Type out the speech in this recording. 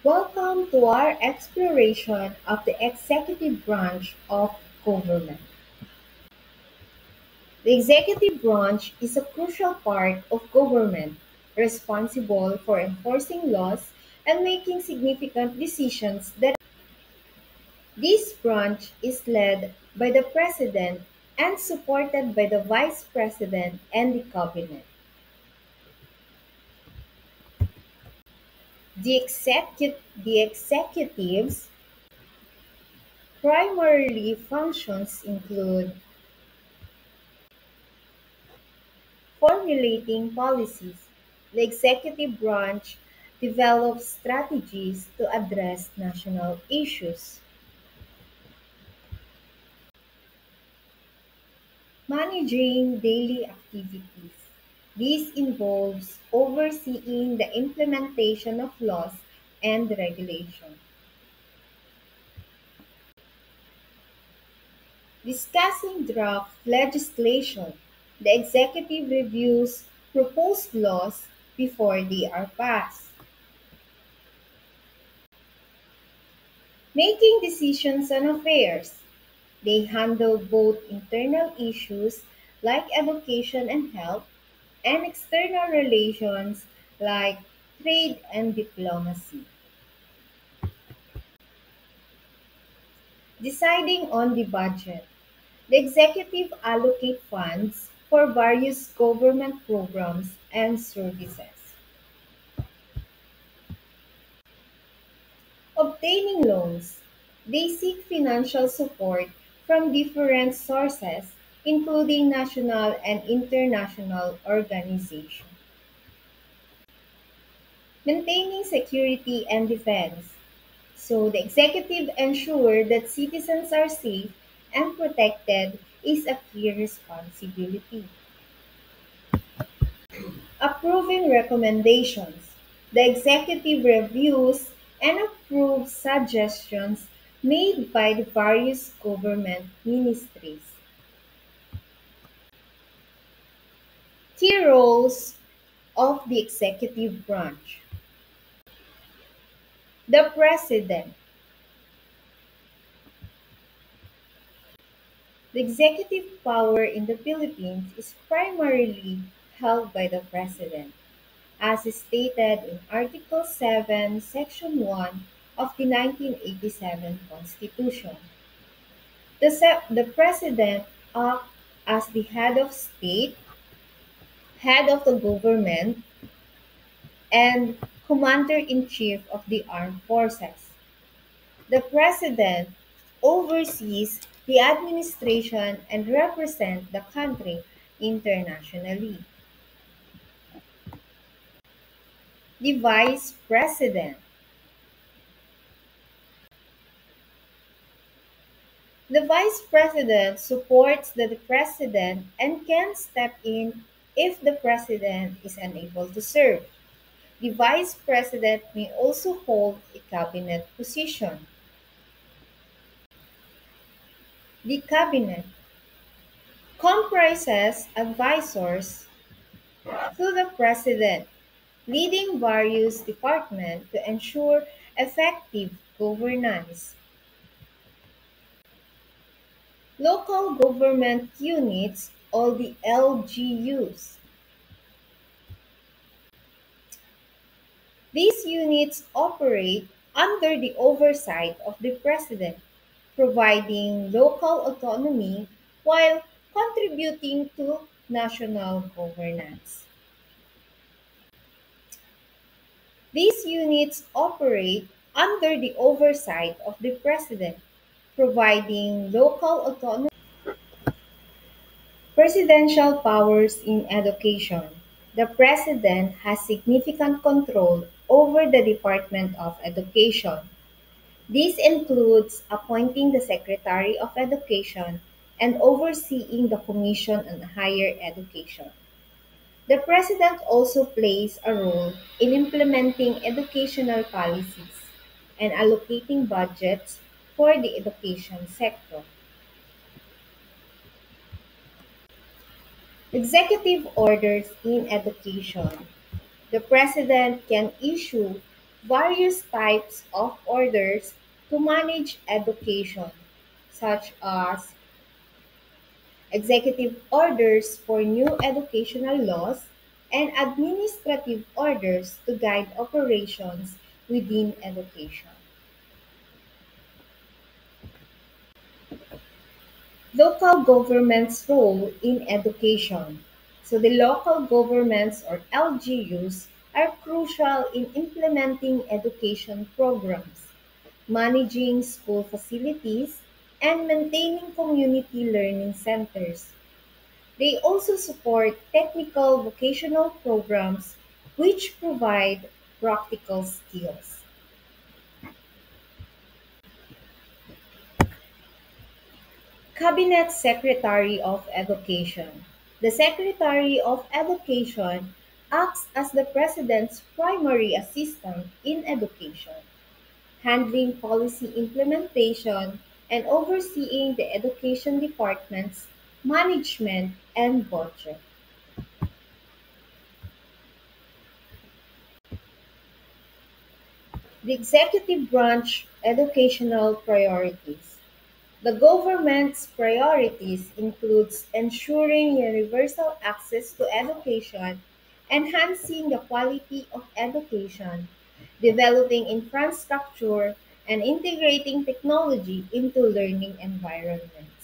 Welcome to our exploration of the executive branch of government. The executive branch is a crucial part of government responsible for enforcing laws and making significant decisions that this branch is led by the president and supported by the vice president and the cabinet. The executive's primary functions include formulating policies. The executive branch develops strategies to address national issues. Managing daily activities. This involves overseeing the implementation of laws and regulation. Discussing draft legislation. The executive reviews proposed laws before they are passed. Making decisions on affairs. They handle both internal issues like education and health and external relations like trade and diplomacy. Deciding on the budget. The executive allocate funds for various government programs and services. Obtaining loans. They seek financial support from different sources, including national and international organizations. Maintaining security and defense. So the executive ensure that citizens are safe and protected is a key responsibility. Approving recommendations. The executive reviews and approves suggestions made by the various government ministries. Key roles of the executive branch. The President. The executive power in the Philippines is primarily held by the President, as stated in Article 7, Section 1 of the 1987 Constitution. The President acts as the head of state, head of the government, and commander-in-chief of the armed forces. The President oversees the administration and represents the country internationally. The Vice President. The Vice President supports the President and can step in if the President is unable to serve. The Vice President may also hold a cabinet position. The Cabinet comprises advisors to the President, leading various departments to ensure effective governance. Local government units, or the LGUs. These units operate under the oversight of the President, providing local autonomy while contributing to national governance. These units operate under the oversight of the President, providing local autonomy. Presidential powers in education. The President has significant control over the Department of Education. This includes appointing the Secretary of Education and overseeing the Commission on Higher Education. The President also plays a role in implementing educational policies and allocating budgets for the education sector. Executive orders in education. The President can issue various types of orders to manage education, such as executive orders for new educational laws and administrative orders to guide operations within education. Local government's role in education. So the local governments or LGUs are crucial in implementing education programs, managing school facilities, and maintaining community learning centers. They also support technical vocational programs which provide practical skills. Cabinet Secretary of Education. The Secretary of Education acts as the President's primary assistant in education, handling policy implementation and overseeing the education department's management and budget. The executive branch educational priorities. The government's priorities includes ensuring universal access to education, enhancing the quality of education, developing infrastructure, and integrating technology into learning environments.